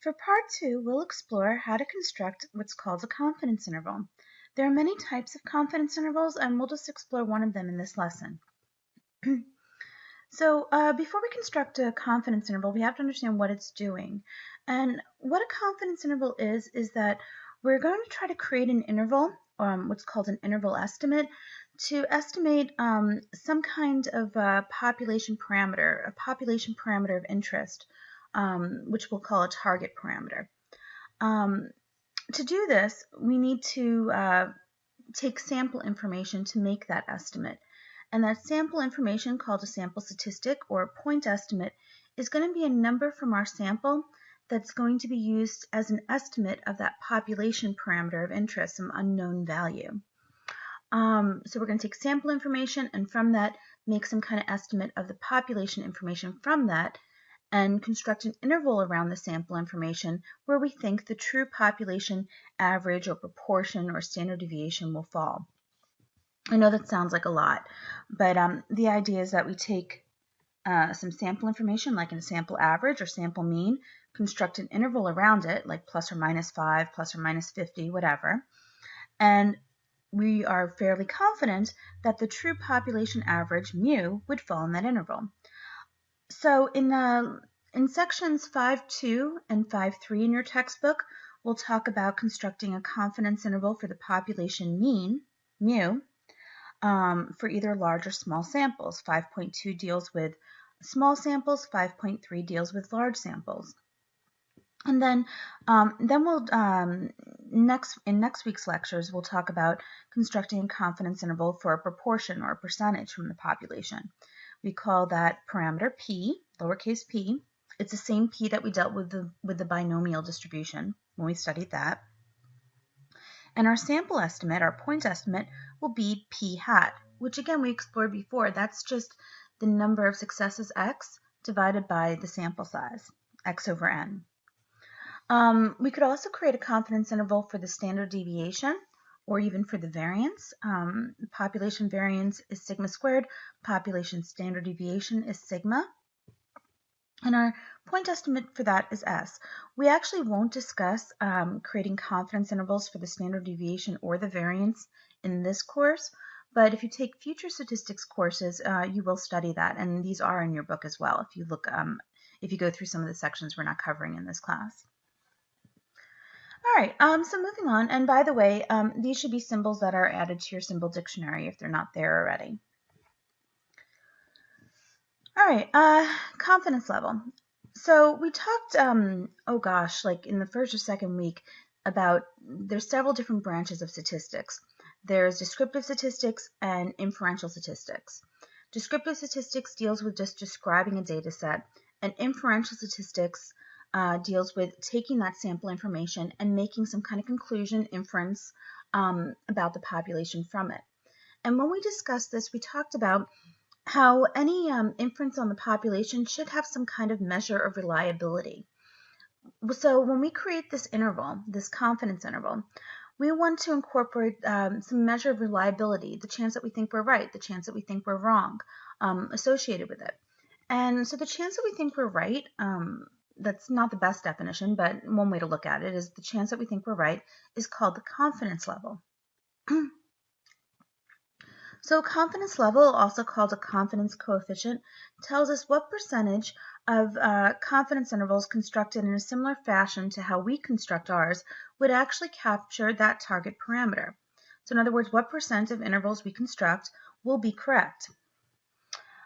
For part 2, we'll explore how to construct what's called a confidence interval. There are many types of confidence intervals, and we'll just explore one of them in this lesson. So before we construct a confidence interval, we have to understand what it's doing. And what a confidence interval is that we're going to try to create an interval, what's called an interval estimate, to estimate some kind of population parameter, a population parameter of interest, which we'll call a target parameter. To do this, we need to take sample information to make that estimate. And that sample information, called a sample statistic or a point estimate, is going to be a number from our sample that's going to be used as an estimate of that population parameter of interest, some unknown value. So we're going to take sample information and from that make some kind of estimate of the population information from that and construct an interval around the sample information where we think the true population average or proportion or standard deviation will fall. I know that sounds like a lot, but the idea is that we take some sample information, like in a sample average or sample mean, construct an interval around it, like plus or minus 5, plus or minus 50, whatever, and we are fairly confident that the true population average, mu, would fall in that interval. So in sections 5.2 and 5.3 in your textbook, we'll talk about constructing a confidence interval for the population mean, mu, for either large or small samples. 5.2 deals with small samples, 5.3 deals with large samples. And then we'll in next week's lectures we'll talk about constructing a confidence interval for a proportion or a percentage from the population. We call that parameter p, lowercase p. It's the same p that we dealt with the binomial distribution when we studied that. And our sample estimate, our point estimate, will be p hat, which again we explored before. That's just the number of successes x divided by the sample size, x over n. We could also create a confidence interval for the standard deviation or even for the variance. Population variance is sigma squared. Population standard deviation is sigma. And our point estimate for that is S. We actually won't discuss creating confidence intervals for the standard deviation or the variance in this course, but if you take future statistics courses, you will study that, and these are in your book as well if you look, if you go through some of the sections we're not covering in this class. All right, so moving on, and by the way, these should be symbols that are added to your symbol dictionary if they're not there already. All right, confidence level. So we talked, oh gosh, like in the first or second week about there's several different branches of statistics. There's descriptive statistics and inferential statistics. Descriptive statistics deals with just describing a data set, and inferential statistics deals with taking that sample information and making some kind of conclusion, inference about the population from it. And when we discussed this, we talked about how any inference on the population should have some kind of measure of reliability. So when we create this interval, this confidence interval, we want to incorporate some measure of reliability, the chance that we think we're right, the chance that we think we're wrong, associated with it. And so the chance that we think we're right, that's not the best definition, but one way to look at it is the chance that we think we're right is called the confidence level. So confidence level, also called a confidence coefficient, tells us what percentage of confidence intervals constructed in a similar fashion to how we construct ours would actually capture that target parameter. So in other words, what percent of intervals we construct will be correct.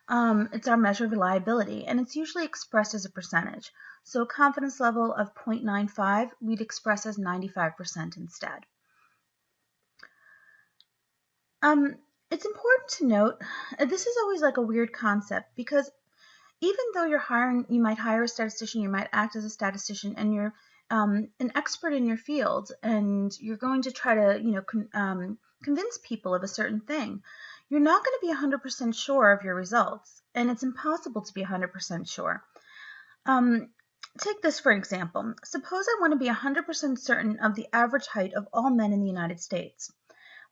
It's our measure of reliability, and it's usually expressed as a percentage. So a confidence level of 0.95, we'd express as 95% instead. It's important to note, this is always like a weird concept because even though you might hire a statistician, you might act as a statistician, and you're an expert in your field, and you're going to try to, convince people of a certain thing, you're not going to be 100% sure of your results, and it's impossible to be 100% sure. Take this for example. Suppose I want to be 100% certain of the average height of all men in the United States.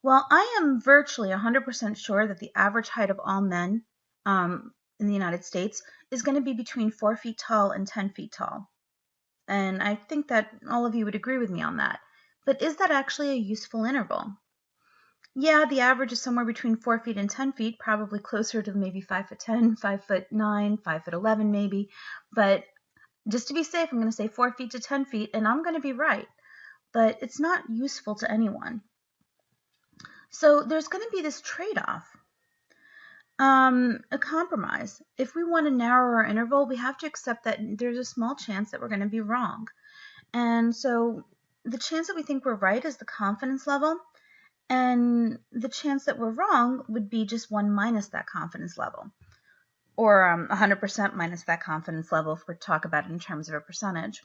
Well, I am virtually 100% sure that the average height of all men in the United States is going to be between 4 feet tall and 10 feet tall. And I think that all of you would agree with me on that. But is that actually a useful interval? Yeah, the average is somewhere between 4 feet and 10 feet, probably closer to maybe 5'10", 5'9", 5'11" maybe. But just to be safe, I'm going to say 4 feet to 10 feet, and I'm going to be right. But it's not useful to anyone. So there's going to be this trade-off, a compromise. If we want to narrow our interval, we have to accept that there's a small chance that we're going to be wrong. And so the chance that we think we're right is the confidence level, and the chance that we're wrong would be just 1 minus that confidence level, or 100% minus that confidence level if we talk about it in terms of a percentage.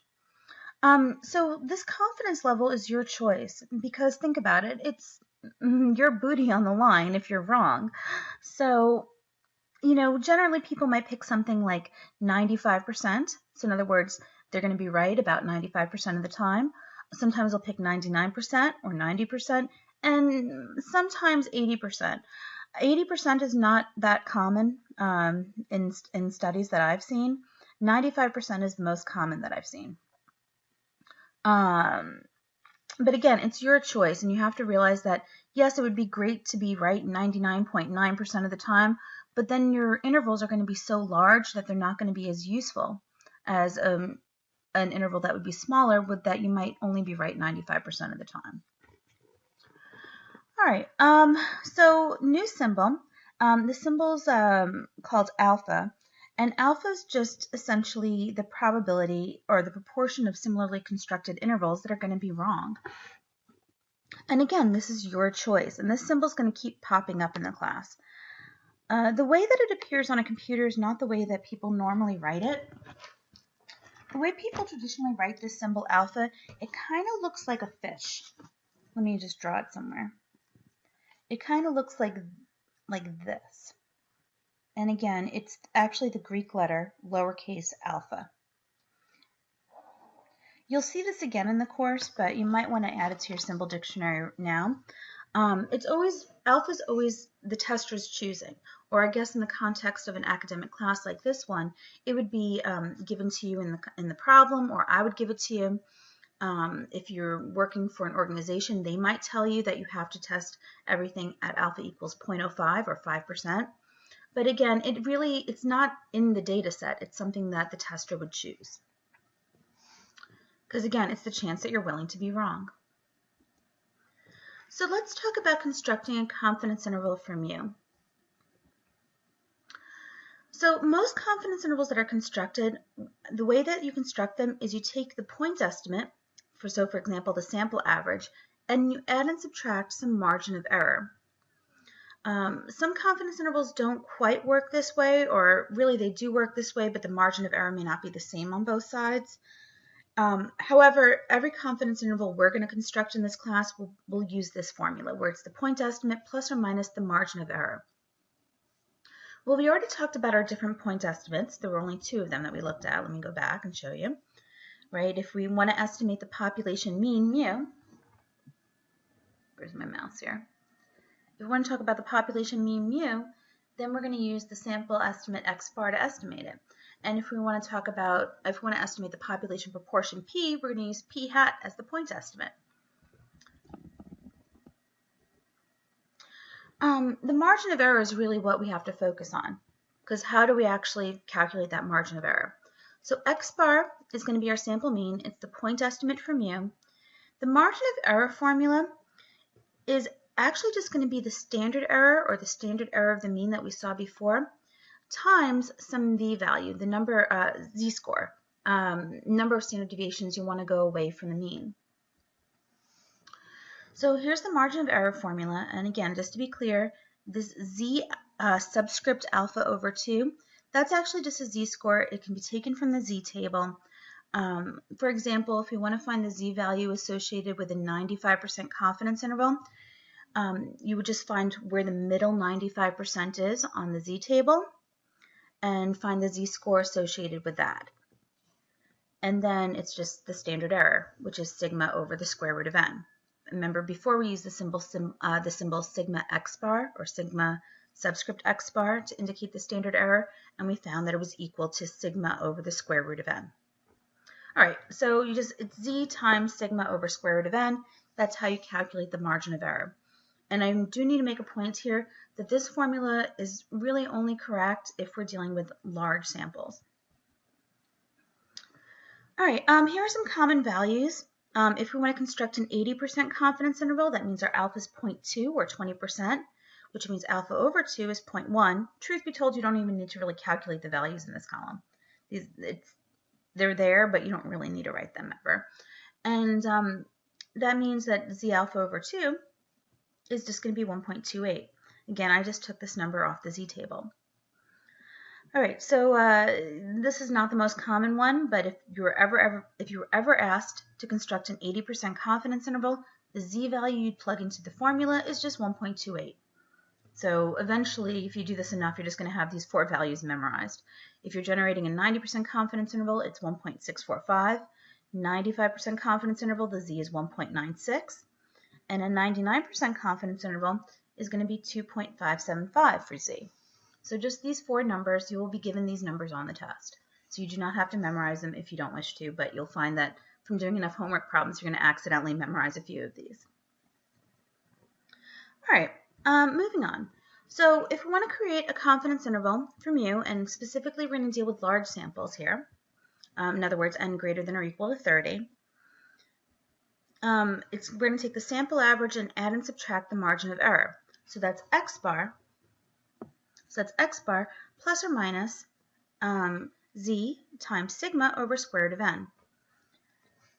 So this confidence level is your choice, because think about it, it's your booty on the line if you're wrong. So, generally people might pick something like 95%. So in other words, they're going to be right about 95% of the time. Sometimes they'll pick 99% or 90%, and sometimes 80%. 80% is not that common in studies that I've seen. 95% is the most common that I've seen. But again, it's your choice, and you have to realize that, yes, it would be great to be right 99.9% of the time, but then your intervals are going to be so large that they're not going to be as useful as an interval that would be smaller, with that you might only be right 95% of the time. All right, so new symbol. The symbol's called alpha. And alpha is just essentially the probability or the proportion of similarly constructed intervals that are going to be wrong. And again, this is your choice, and this symbol is going to keep popping up in the class. The way that it appears on a computer is not the way that people normally write it. The way people traditionally write this symbol alpha, it kind of looks like a fish. Let me just draw it somewhere. It kind of looks like this. And again, it's actually the Greek letter lowercase alpha. You'll see this again in the course, but you might want to add it to your symbol dictionary now. Alpha is always the tester's choosing, or I guess in the context of an academic class like this one, it would be given to you in the problem, or I would give it to you. If you're working for an organization, they might tell you that you have to test everything at alpha equals 0.05 or 5%. But again, it's not in the data set. It's something that the tester would choose. Because again, it's the chance that you're willing to be wrong. So let's talk about constructing a confidence interval for mu. So most confidence intervals that are constructed, the way that you construct them is you take the point estimate, for example, the sample average, and you add and subtract some margin of error. Some confidence intervals don't quite work this way, or really they do work this way, but the margin of error may not be the same on both sides. However, every confidence interval we're going to construct in this class will use this formula, where it's the point estimate plus or minus the margin of error. Well, we already talked about our different point estimates. There were only 2 of them that we looked at. Let me go back and show you. Right? If we want to estimate the population mean mu, where's my mouse here? If we want to talk about the population mean mu, then we're going to use the sample estimate x bar to estimate it. And if we want to estimate the population proportion p, we're going to use p hat as the point estimate. The margin of error is really what we have to focus on, because how do we actually calculate that margin of error? So x bar is going to be our sample mean. It's the point estimate for mu. The margin of error formula is actually just going to be the standard error, or the standard error of the mean that we saw before, times some v value, the number z-score, number of standard deviations you want to go away from the mean. So here's the margin of error formula, and again, just to be clear, this z subscript alpha over 2, that's actually just a z-score. It can be taken from the z-table. For example, if we want to find the z-value associated with a 95% confidence interval, you would just find where the middle 95% is on the z-table, and find the z-score associated with that. And then it's just the standard error, which is sigma over the square root of n. Remember, before we used the symbol sigma x bar, or sigma subscript x bar, to indicate the standard error, and we found that it was equal to sigma over the square root of n. All right, so it's Z times sigma over square root of n. That's how you calculate the margin of error. And I do need to make a point here that this formula is really only correct if we're dealing with large samples. All right, here are some common values. If we want to construct an 80% confidence interval, that means our alpha is 0.2 or 20%, which means alpha over 2 is 0.1. Truth be told, you don't even need to really calculate the values in this column. They're there, but you don't really need to write them ever. And that means that Z alpha over 2 is just going to be 1.28. Again, I just took this number off the Z table. All right, so this is not the most common one, but if you were ever asked to construct an 80% confidence interval, the Z value you'd plug into the formula is just 1.28. So eventually, if you do this enough, you're just going to have these 4 values memorized. If you're generating a 90% confidence interval, it's 1.645. 95% confidence interval, the Z is 1.96. And a 99% confidence interval is going to be 2.575 for Z. So just these 4 numbers, you will be given these numbers on the test. So you do not have to memorize them if you don't wish to, but you'll find that from doing enough homework problems, you're going to accidentally memorize a few of these. All right, moving on. So if we want to create a confidence interval for mu, and specifically we're going to deal with large samples here, in other words, n greater than or equal to 30, we're going to take the sample average and add and subtract the margin of error. So that's x bar. So that's x bar plus or minus Z times sigma over square root of n.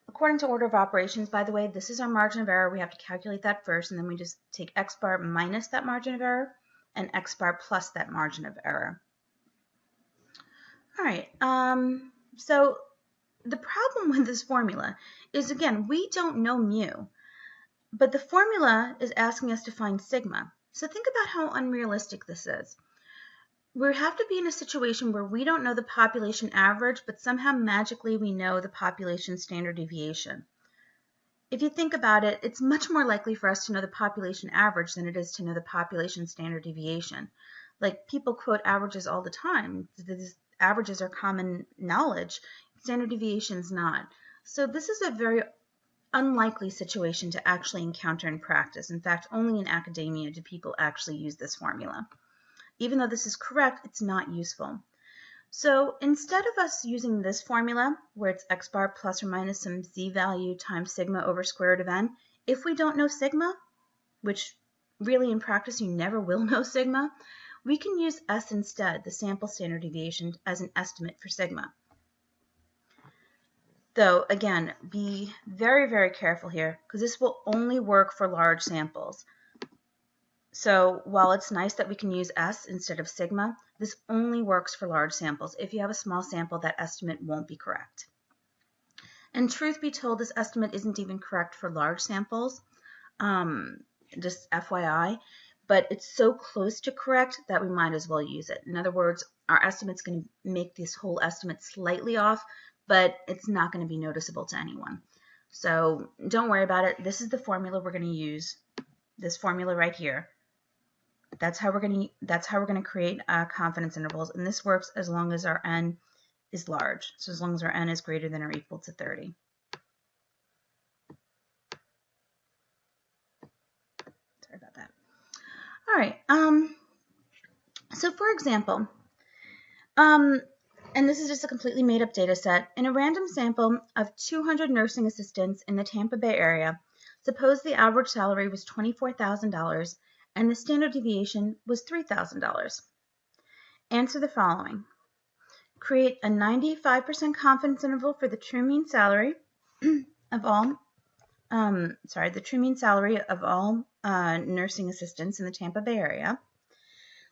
According to order of operations, by the way, this is our margin of error. We have to calculate that first, and then we just take x bar minus that margin of error and x bar plus that margin of error. All right, so the problem with this formula is, again, we don't know mu, but the formula is asking us to find sigma. So think about how unrealistic this is. We have to be in a situation where we don't know the population average, but somehow magically we know the population standard deviation. If you think about it, it's much more likely for us to know the population average than it is to know the population standard deviation. Like, people quote averages all the time. Averages are common knowledge. Standard deviation is not. So this is a very unlikely situation to actually encounter in practice. In fact, only in academia do people actually use this formula. Even though this is correct, it's not useful. So instead of us using this formula, where it's x bar plus or minus some Z value times sigma over square root of n, if we don't know sigma, which really in practice you never will know sigma, we can use S instead, the sample standard deviation, as an estimate for sigma. Though, again, be very, very careful here, because this will only work for large samples. So while it's nice that we can use S instead of sigma, this only works for large samples. If you have a small sample, that estimate won't be correct. And truth be told, this estimate isn't even correct for large samples, just FYI, but it's so close to correct that we might as well use it. In other words, our estimate's going to make this whole estimate slightly off, but it's not going to be noticeable to anyone. So don't worry about it. This is the formula we're going to use, this formula right here. That's how we're going to create confidence intervals, and this works as long as our n is large. So as long as our n is greater than or equal to 30. Sorry about that. All right. So for example, and this is just a completely made up data set. In a random sample of 200 nursing assistants in the Tampa Bay area, suppose the average salary was $24,000 and the standard deviation was $3,000. Answer the following. Create a 95% confidence interval for the true mean salary of all nursing assistants in the Tampa Bay area.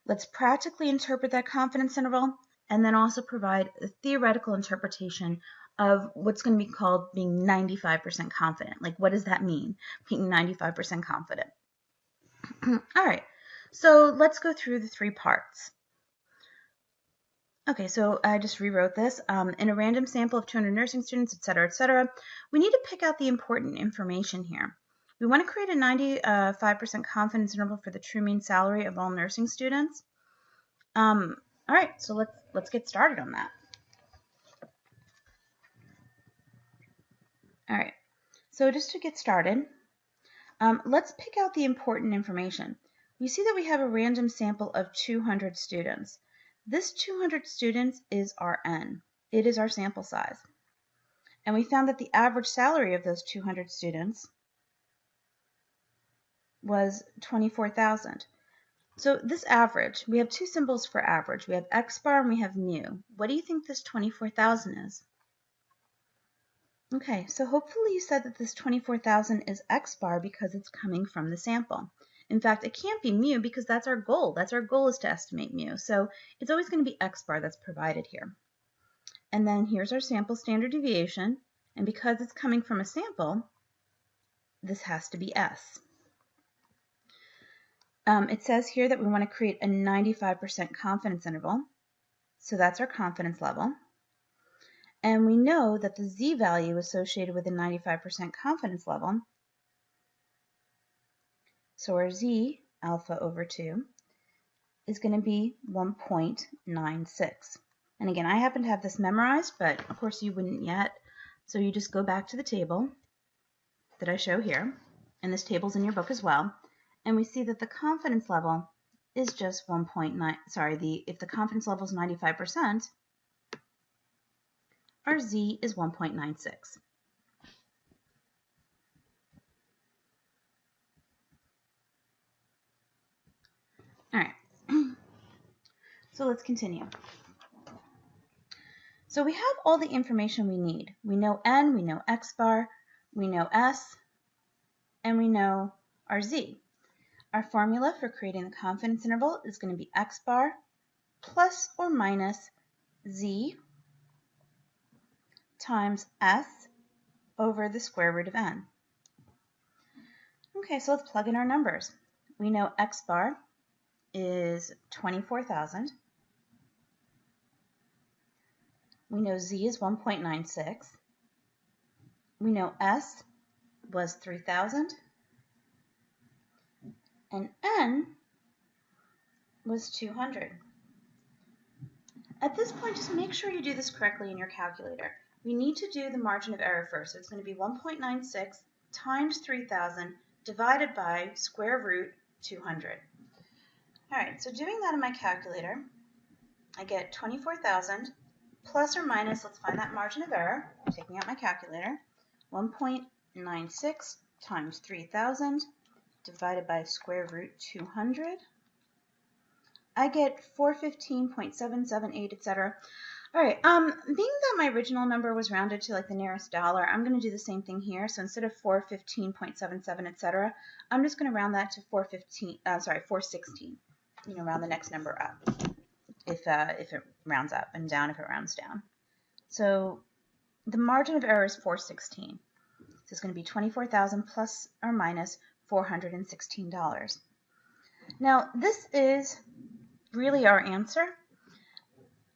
Let's practically interpret that confidence interval and then also provide a theoretical interpretation of what's going to be called being 95% confident. Like, what does that mean, being 95% confident? All right, so let's go through the 3 parts. Okay, so I just rewrote this. In a random sample of 200 nursing students, etc., we need to pick out the important information here. We want to create a 95% confidence interval for the true mean salary of all nursing students. All right, so let's get started on that. All right, so just to get started, let's pick out the important information. We see that we have a random sample of 200 students. This 200 students is our N. It is our sample size. And we found that the average salary of those 200 students was $24,000. So this average, we have two symbols for average. We have X bar and we have mu. What do you think this 24,000 is? Okay, so hopefully you said that this 24,000 is X bar because it's coming from the sample. In fact, it can't be mu because that's our goal. That's our goal, is to estimate mu. So it's always going to be X bar that's provided here. And then here's our sample standard deviation. And because it's coming from a sample, this has to be S. It says here that we want to create a 95% confidence interval. So that's our confidence level. And we know that the Z value associated with a 95% confidence level, so our Z, alpha over 2, is going to be 1.96. And again, I happen to have this memorized, but of course you wouldn't yet. So you just go back to the table that I show here, and this table's in your book as well, and we see that the confidence level is just 1.9, if the confidence level is 95%, our Z is 1.96. All right, so let's continue. So we have all the information we need. We know N, we know X bar, we know S, and we know our Z. Our formula for creating the confidence interval is going to be X bar plus or minus Z times S over the square root of N. Okay, so let's plug in our numbers. We know X bar is 24,000. We know Z is 1.96. We know S was 3,000. And N was 200. At this point, just make sure you do this correctly in your calculator. We need to do the margin of error first. So it's going to be 1.96 times 3,000 divided by square root 200. All right, so doing that in my calculator, I get 24,000 plus or minus, let's find that margin of error, taking out my calculator, 1.96 times 3,000 divided by square root 200. I get 415.778, etc. All right, being that my original number was rounded to like the nearest dollar, I'm going to do the same thing here. So instead of 415.77, etc., I'm just going to round that to 416. Round the next number up if it rounds up, and down if it rounds down. So the margin of error is 416. So it's going to be 24,000 plus or minus $416. Now this is really our answer.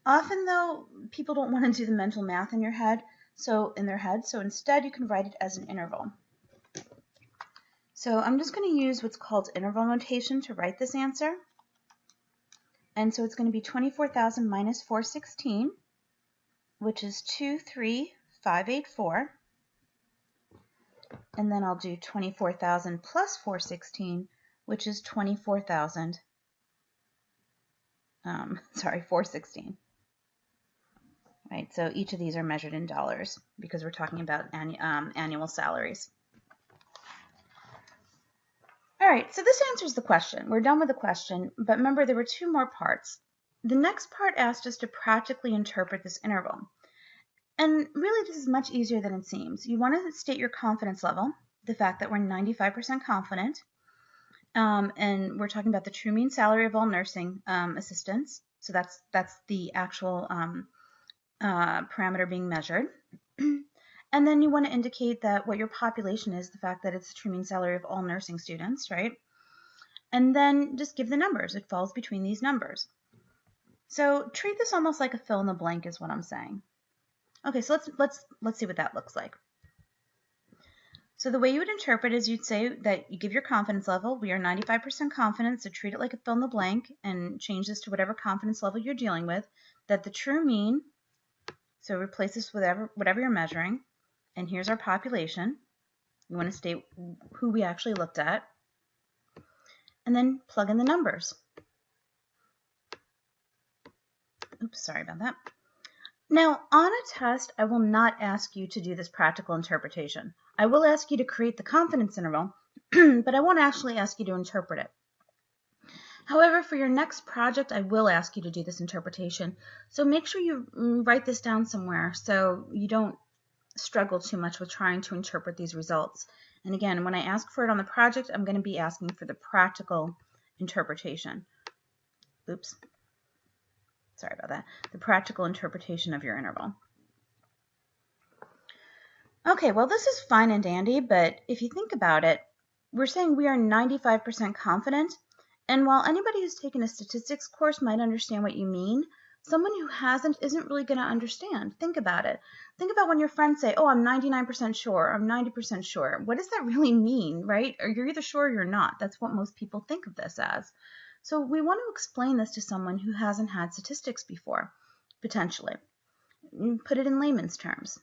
Often though, people don't want to do the mental math in their head, so instead you can write it as an interval. So I'm just going to use what's called interval notation to write this answer. And so it's going to be 24,000 minus 416, which is 23584. And then I'll do 24,000 plus 416, which is 416. Right, so each of these are measured in dollars because we're talking about annual salaries. All right, so this answers the question. We're done with the question, but remember there were two more parts. The next part asked us to practically interpret this interval. And really this is much easier than it seems. You want to state your confidence level, the fact that we're 95% confident, and we're talking about the true mean salary of all nursing assistants. So that's the actual parameter being measured. And then you want to indicate that what your population is, the fact that it's the true mean salary of all nursing students, right? And then just give the numbers. It falls between these numbers. So treat this almost like a fill in the blank is what I'm saying. Okay, so let's see what that looks like. So the way you would interpret is you'd say that you give your confidence level. We are 95% confident, so treat it like a fill in the blank and change this to whatever confidence level you're dealing with. That the true mean, so replace this with whatever you're measuring, and here's our population. You want to state who we actually looked at, and then plug in the numbers. Oops, sorry about that. Now, on a test, I will not ask you to do this practical interpretation. I will ask you to create the confidence interval, but I won't actually ask you to interpret it. However, for your next project, I will ask you to do this interpretation. So make sure you write this down somewhere so you don't struggle too much with trying to interpret these results. And again, when I ask for it on the project, I'm going to be asking for the practical interpretation. Oops. Sorry about that. The practical interpretation of your interval. Okay, well, this is fine and dandy, but if you think about it, we're saying we are 95% confident. And while anybody who's taken a statistics course might understand what you mean, someone who hasn't isn't really going to understand. Think about it. Think about when your friends say, oh, I'm 99% sure, I'm 90% sure. What does that really mean, right? Or you're either sure or you're not. That's what most people think of this as. So we want to explain this to someone who hasn't had statistics before, potentially. Put it in layman's terms.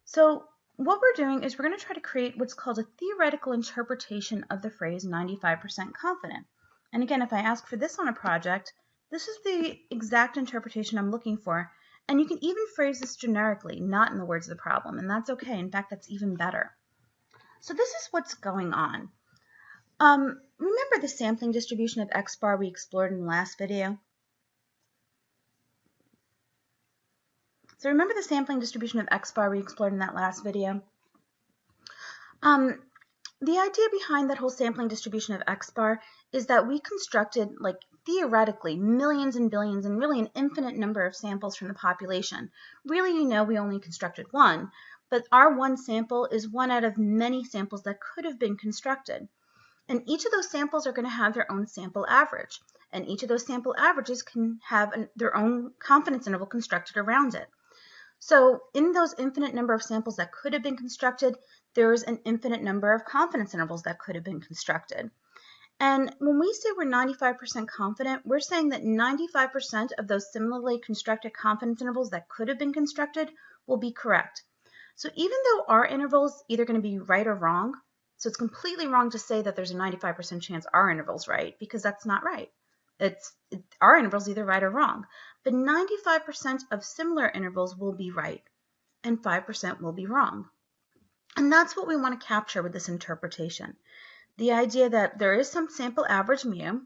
So what we're doing is we're going to try to create what's called a theoretical interpretation of the phrase 95% confident. And again, if I ask for this on a project, this is the exact interpretation I'm looking for. And you can even phrase this generically, not in the words of the problem, and that's okay. In fact, that's even better. So this is what's going on. Remember the sampling distribution of X bar we explored in the last video? So remember the sampling distribution of X bar we explored in that last video? The idea behind that whole sampling distribution of X bar is that we constructed, like, theoretically, millions and billions and really an infinite number of samples from the population. Really, you know, we only constructed one, but our one sample is one out of many samples that could have been constructed. And each of those samples are going to have their own sample average. And each of those sample averages can have their own confidence interval constructed around it. So in those infinite number of samples that could have been constructed, there's an infinite number of confidence intervals that could have been constructed. And when we say we're 95% confident, we're saying that 95% of those similarly constructed confidence intervals that could have been constructed will be correct. So even though our interval is either going to be right or wrong, so it's completely wrong to say that there's a 95% chance our interval's right, because that's not right. Our interval's either right or wrong. But 95% of similar intervals will be right, and 5% will be wrong. And that's what we want to capture with this interpretation. The idea that there is some sample average mu,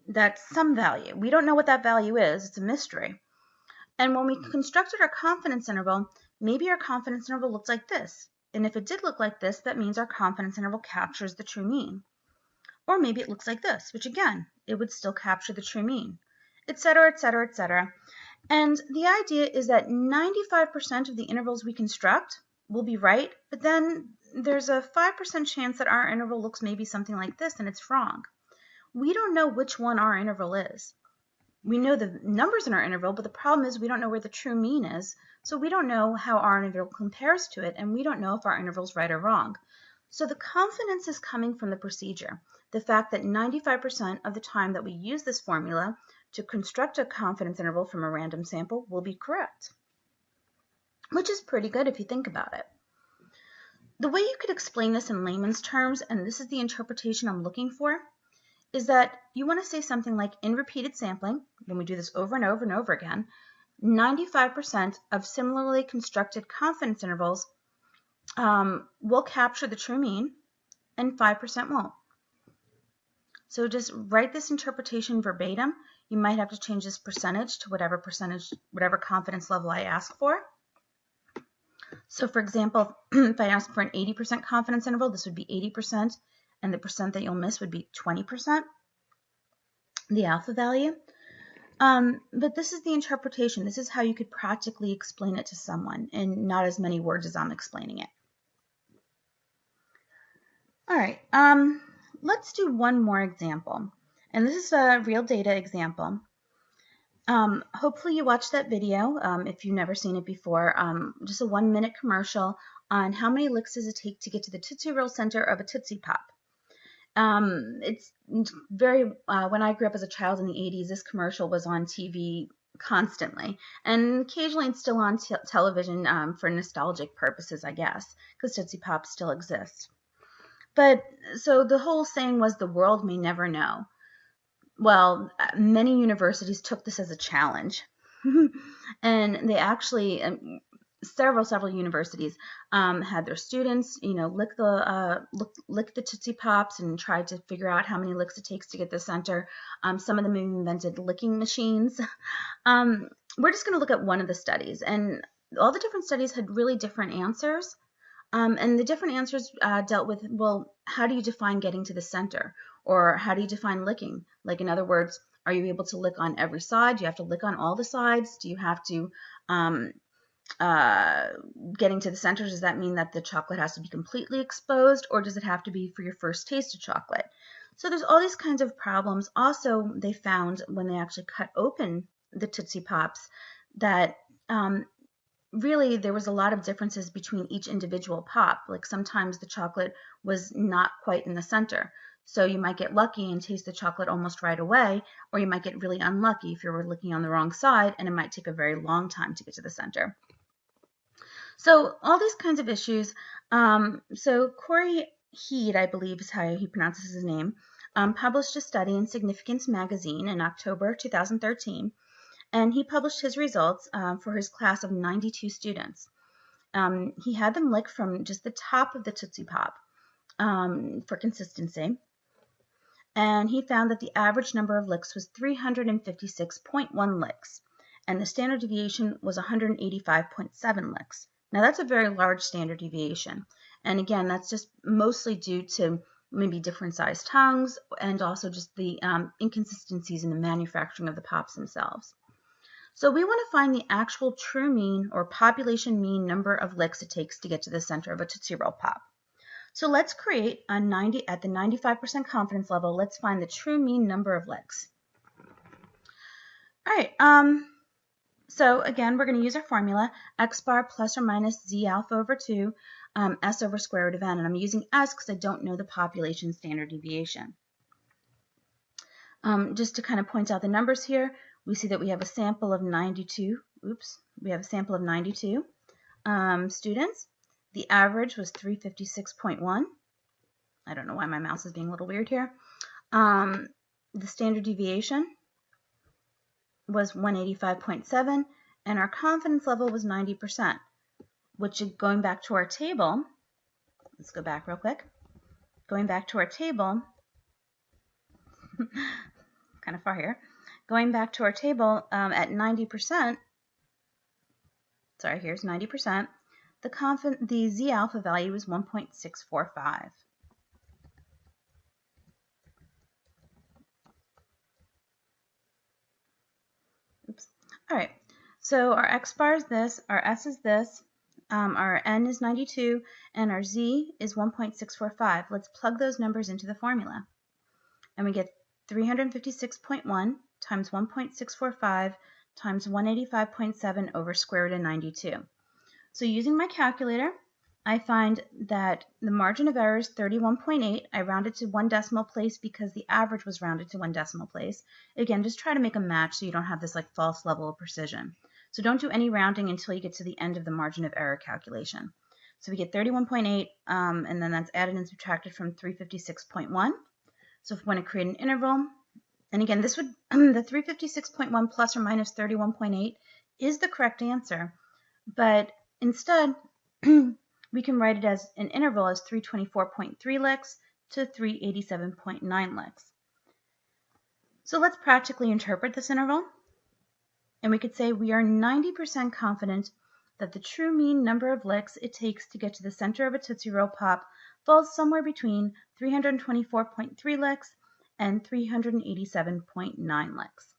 that's some value. We don't know what that value is. It's a mystery. And when we constructed our confidence interval, maybe our confidence interval looked like this. And if it did look like this, that means our confidence interval captures the true mean. Or maybe it looks like this, which again, it would still capture the true mean, etc., etc., etc. And the idea is that 95% of the intervals we construct will be right, but then there's a 5% chance that our interval looks maybe something like this and it's wrong. We don't know which one our interval is. We know the numbers in our interval, but the problem is we don't know where the true mean is, so we don't know how our interval compares to it, and we don't know if our interval is right or wrong. So the confidence is coming from the procedure, the fact that 95% of the time that we use this formula to construct a confidence interval from a random sample will be correct, which is pretty good if you think about it. The way you could explain this in layman's terms, and this is the interpretation I'm looking for, is that you want to say something like, in repeated sampling, when we do this over and over and over again, 95% of similarly constructed confidence intervals will capture the true mean, and 5% won't. So just write this interpretation verbatim. You might have to change this percentage to whatever confidence level I ask for. So for example, if I ask for an 80% confidence interval, this would be 80%, and the percent that you'll miss would be 20%, the alpha value. But this is the interpretation. This is how you could practically explain it to someone in not as many words as I'm explaining it. All right, let's do one more example. And this is a real data example. Hopefully you watched that video if you've never seen it before. Just a 1-minute commercial on how many licks does it take to get to the Tootsie Roll center of a Tootsie Pop. It's very, when I grew up as a child in the 80s, this commercial was on TV constantly. And occasionally it's still on television for nostalgic purposes, I guess, because Tootsie Pop still exists. But so the whole saying was the world may never know. Well, many universities took this as a challenge. And they actually, several universities had their students, lick the Tootsie Pops and try to figure out how many licks it takes to get the center. Some of them invented licking machines. We're just going to look at one of the studies, and all the different studies had really different answers. And the different answers dealt with, well, how do you define getting to the center? Or how do you define licking? Like, in other words, are you able to lick on every side? Do you have to lick on all the sides? Do you have to, getting to the center, does that mean that the chocolate has to be completely exposed? Or does it have to be for your first taste of chocolate? So there's all these kinds of problems. Also, they found when they actually cut open the Tootsie Pops that really there was a lot of differences between each individual pop. Like sometimes the chocolate was not quite in the center. So you might get lucky and taste the chocolate almost right away, or you might get really unlucky if you were licking on the wrong side and it might take a very long time to get to the center. So all these kinds of issues. So Corey Heed, I believe is how he pronounces his name, published a study in Significance magazine in October 2013. And he published his results for his class of 92 students. He had them lick from just the top of the Tootsie Pop for consistency. And he found that the average number of licks was 356.1 licks, and the standard deviation was 185.7 licks. Now that's a very large standard deviation. And again, that's just mostly due to maybe different sized tongues and also just the inconsistencies in the manufacturing of the pops themselves. So we want to find the actual true mean or population mean number of licks it takes to get to the center of a Tootsie Roll Pop. So let's create at the 95% confidence level, let's find the true mean number of licks. All right, so again, we're going to use our formula, x bar plus or minus z alpha over 2, s over square root of n. And I'm using s because I don't know the population standard deviation. Just to kind of point out the numbers here, we see that we have a sample of 92. We have a sample of 92 students. The average was 356.1. I don't know why my mouse is being a little weird here. The standard deviation was 185.7, and our confidence level was 90%, which, going back to our table, let's go back real quick. Going back to our table, kind of far here. Going back to our table at 90%, sorry, here's 90%, the Z alpha value is 1.645. Oops. All right, so our X bar is this, our S is this, our N is 92, and our Z is 1.645. Let's plug those numbers into the formula. And we get 356.1 times 1.645 times 185.7 over square root of 92. So using my calculator, I find that the margin of error is 31.8. I rounded to 1 decimal place because the average was rounded to 1 decimal place. Again, just try to make a match so you don't have this like false level of precision. So don't do any rounding until you get to the end of the margin of error calculation. So we get 31.8, and then that's added and subtracted from 356.1. So if we want to create an interval, and again, this would the 356.1 plus or minus 31.8 is the correct answer, but instead we can write it as an interval as 324.3 licks to 387.9 licks. So let's practically interpret this interval, and we could say we are 90% confident that the true mean number of licks it takes to get to the center of a Tootsie Roll Pop falls somewhere between 324.3 licks and 387.9 licks.